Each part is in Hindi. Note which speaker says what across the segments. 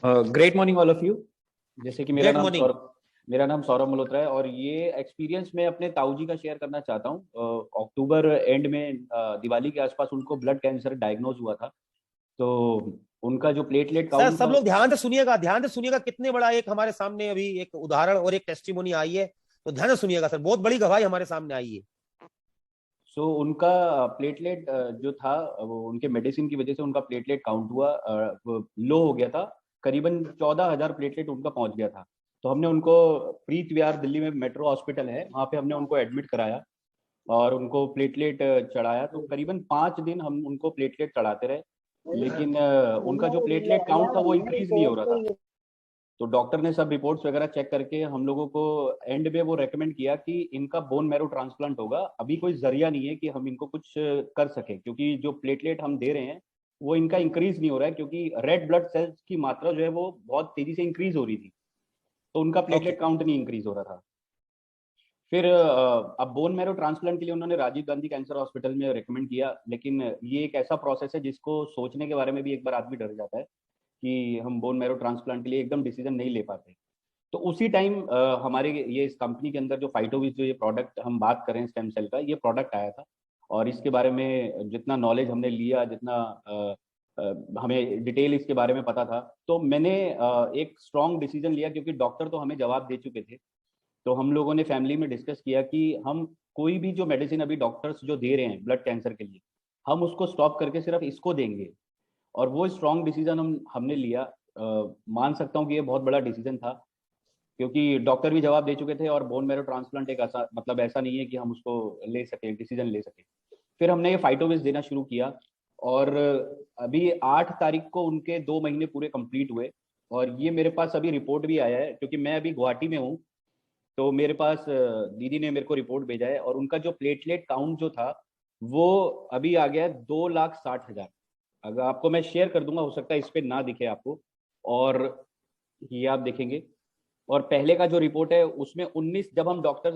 Speaker 1: Great morning all of you. जैसे कि
Speaker 2: ग्रेट मॉर्निंग।
Speaker 1: मेरा नाम सौरभ मल्होत्रा है और ये एक्सपीरियंस मैं अपने ताऊ जी का शेयर करना चाहता हूँ। अक्टूबर एंड में दिवाली के आसपास उनको ब्लड कैंसर डायग्नोज हुआ था। तो उनका जो प्लेटलेट
Speaker 2: सर
Speaker 1: काउंट
Speaker 2: सब
Speaker 1: था।
Speaker 2: लोग ध्यान से सुनिएगा, कितने बड़ा एक हमारे सामने अभी एक उदाहरण और एक टेस्टिमोनी आई है, तो ध्यान से सुनिएगा सर, बहुत बड़ी गवाही हमारे सामने आई है।
Speaker 1: सो उनका प्लेटलेट जो था वो उनके मेडिसिन की वजह से उनका प्लेटलेट काउंट हुआ लो हो गया था। करीबन 14,000 प्लेटलेट उनका पहुंच गया था। तो हमने उनको प्रीत विहार दिल्ली में मेट्रो हॉस्पिटल है, वहाँ पे हमने उनको एडमिट कराया और उनको प्लेटलेट चढ़ाया। तो करीबन 5 दिन हम उनको प्लेटलेट चढ़ाते रहे, लेकिन उनका जो प्लेटलेट काउंट था वो इंक्रीज नहीं हो रहा था। तो डॉक्टर ने सब रिपोर्ट्स वगैरह चेक करके हम लोगों को एंड में वो रेकमेंड किया कि इनका बोन मैरो ट्रांसप्लांट होगा। अभी कोई जरिया नहीं है कि हम इनको कुछ कर सके, क्योंकि जो प्लेटलेट हम दे रहे हैं वो इनका इंक्रीज नहीं हो रहा है, क्योंकि रेड ब्लड सेल्स की मात्रा जो है वो बहुत तेजी से इंक्रीज हो रही थी। तो उनका
Speaker 2: ओके।
Speaker 1: प्लेटलेट काउंट नहीं इंक्रीज हो रहा था। फिर अब बोन मैरो ट्रांसप्लांट के लिए उन्होंने राजीव गांधी कैंसर हॉस्पिटल में रेकमेंड किया, लेकिन ये एक ऐसा प्रोसेस है जिसको सोचने के बारे में भी एक बार आदमी डर जाता है कि हम बोन मैरो ट्रांसप्लांट के लिए एकदम डिसीजन नहीं ले पाते। तो उसी टाइम हमारे ये इस कंपनी के अंदर जो फाइटोविज, जो ये प्रोडक्ट हम बात करें स्टेम सेल का, ये प्रोडक्ट आया था। और इसके बारे में जितना नॉलेज हमने लिया, जितना हमें डिटेल इसके बारे में पता था, तो मैंने एक स्ट्रॉन्ग डिसीजन लिया, क्योंकि डॉक्टर तो हमें जवाब दे चुके थे। तो हम लोगों ने फैमिली में डिस्कस किया कि हम कोई भी जो मेडिसिन अभी डॉक्टर्स जो दे रहे हैं ब्लड कैंसर के लिए, हम उसको स्टॉप करके सिर्फ इसको देंगे। और वो स्ट्रॉन्ग डिसीजन हमने लिया। मान सकता हूँ कि ये बहुत बड़ा डिसीजन था, क्योंकि डॉक्टर भी जवाब दे चुके थे और बोन मैरो ट्रांसप्लांट एक ऐसा मतलब ऐसा नहीं है कि हम उसको ले सके, डिसीजन ले सके। फिर हमने ये फाइटोविज देना शुरू किया और अभी 8 तारीख को उनके 2 महीने पूरे कंप्लीट हुए। और ये मेरे पास अभी रिपोर्ट भी आया है, क्योंकि मैं अभी गुवाहाटी में हूँ। तो मेरे पास दीदी ने मेरे को रिपोर्ट भेजा है और उनका जो प्लेटलेट काउंट जो था वो अभी आ गया है 2,60,000। अगर आपको मैं शेयर कर दूंगा, हो सकता है इस पे ना दिखे आपको, और ये आप देखेंगे। और पहले का जो रिपोर्ट है उसमें 19, जब हम डॉक्टर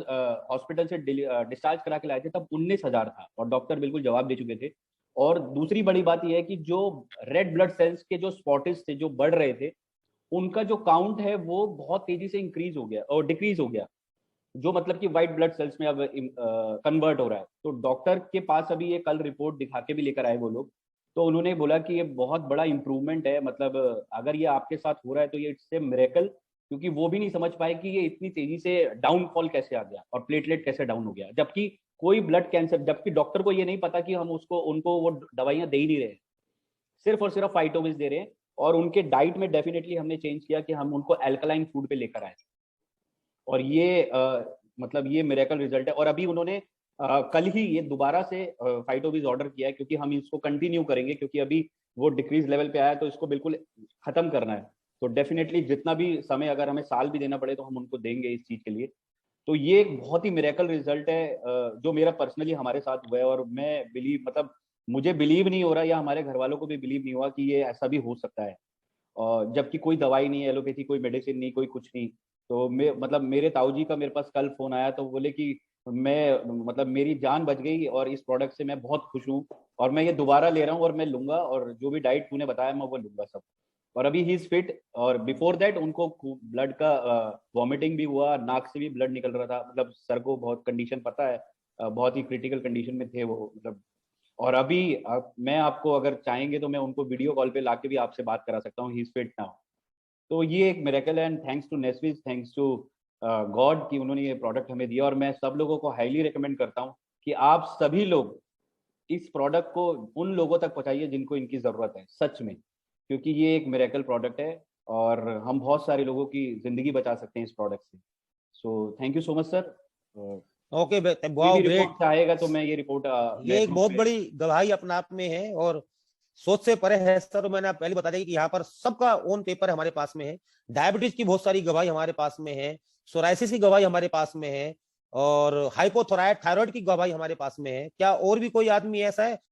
Speaker 1: हॉस्पिटल से डिस्चार्ज करा के लाए थे तब 19,000 था, और डॉक्टर बिल्कुल जवाब दे चुके थे। और दूसरी बड़ी बात यह है कि जो रेड ब्लड सेल्स के जो स्पॉटिस थे जो बढ़ रहे थे, उनका जो काउंट है वो बहुत तेजी से इंक्रीज हो गया और डिक्रीज हो गया, जो मतलब कि व्हाइट ब्लड सेल्स में अब कन्वर्ट हो रहा है। तो डॉक्टर के पास अभी ये कल रिपोर्ट दिखा के भी लेकर आए वो लोग। तो उन्होंने बोला कि ये बहुत बड़ा इंप्रूवमेंट है, मतलब अगर ये आपके साथ हो रहा है तो ये इट्स ए मिरेकल, क्योंकि वो भी नहीं समझ पाए कि ये इतनी तेजी से डाउनफॉल कैसे आ गया और प्लेटलेट कैसे डाउन हो गया, जबकि कोई ब्लड कैंसर, जबकि डॉक्टर को ये नहीं पता कि हम उसको उनको वो दवाइयां दे ही नहीं रहे, सिर्फ और सिर्फ फाइटोविज दे रहे हैं। और उनके डाइट में डेफिनेटली हमने चेंज किया कि हम उनको एल्कलाइन फूड पे लेकर आए। और ये मतलब ये मिरेकल रिजल्ट है। और अभी उन्होंने कल ही ये दोबारा से फाइटोविज ऑर्डर किया है, क्योंकि हम इसको कंटिन्यू करेंगे, क्योंकि अभी वो डिक्रीज लेवल पे आया तो इसको बिल्कुल खत्म करना है। तो डेफिनेटली जितना भी समय, अगर हमें साल भी देना पड़े तो हम उनको देंगे इस चीज के लिए। तो ये एक बहुत ही मिरेकल रिजल्ट है जो मेरा पर्सनली हमारे साथ हुआ है। और मैं बिलीव, मतलब मुझे बिलीव नहीं हो रहा, या हमारे घर वालों को भी बिलीव नहीं हुआ कि ये ऐसा भी हो सकता है। और जबकि कोई दवाई नहीं है, एलोपैथी कोई मेडिसिन नहीं, कोई कुछ नहीं। तो मैं मतलब मेरे ताऊ जी का मेरे पास कल फोन आया, तो बोले कि मैं मतलब मेरी जान बच गई और इस प्रोडक्ट से मैं बहुत खुश हूँ, और मैं ये दोबारा ले रहा हूँ और मैं लूंगा, और जो भी डाइट तूने बताया मैं वो लूंगा सब। और अभी ही इज फिट। और बिफोर दैट उनको ब्लड का वॉमिटिंग भी हुआ, नाक से भी ब्लड निकल रहा था, मतलब सर को बहुत कंडीशन पता है, बहुत ही क्रिटिकल कंडीशन में थे वो, मतलब। और अभी मैं आपको अगर चाहेंगे तो मैं उनको वीडियो कॉल पे लाके भी आपसे बात करा सकता हूँ, ही इज फिट नाउ। तो ये एक मिरेकल है, एंड थैंक्स टू नेस्विस, थैंक्स टू गॉड कि उन्होंने ये प्रोडक्ट हमें दिया। और मैं सब लोगों को हाईली रिकमेंड करता हूँ कि आप सभी लोग इस प्रोडक्ट को उन लोगों तक पहुंचाइए जिनको इनकी ज़रूरत है सच में, क्योंकि ये एक मिरेकल प्रोडक्ट है और हम बहुत सारे लोगों की ज़िंदगी बचा सकते हैं इस प्रोडक्ट से। So thank you so much sir.
Speaker 2: Okay,
Speaker 1: कोई
Speaker 2: वाओ
Speaker 1: भी रिपोर्ट
Speaker 2: ग्रेट।
Speaker 1: चाहेगा तो मैं ये रिपोर्ट
Speaker 2: ये
Speaker 1: मैं
Speaker 2: एक
Speaker 1: ग्रुप
Speaker 2: बहुत
Speaker 1: में।
Speaker 2: बड़ी गवाही अपने आप में है और सोच से परे है सर। मैंने आप पहले बता दिया कि यहाँ पर सबका ओन पेपर हमारे पास में है। डायबिटीज की बहुत सारी गवाही हमारे पास में है, सोराइसिस की गवाही हमारे पास में है, और हाइपोथोराइड थायराइड की गवाही हमारे पास में है। क्या और भी कोई आदमी ऐसा है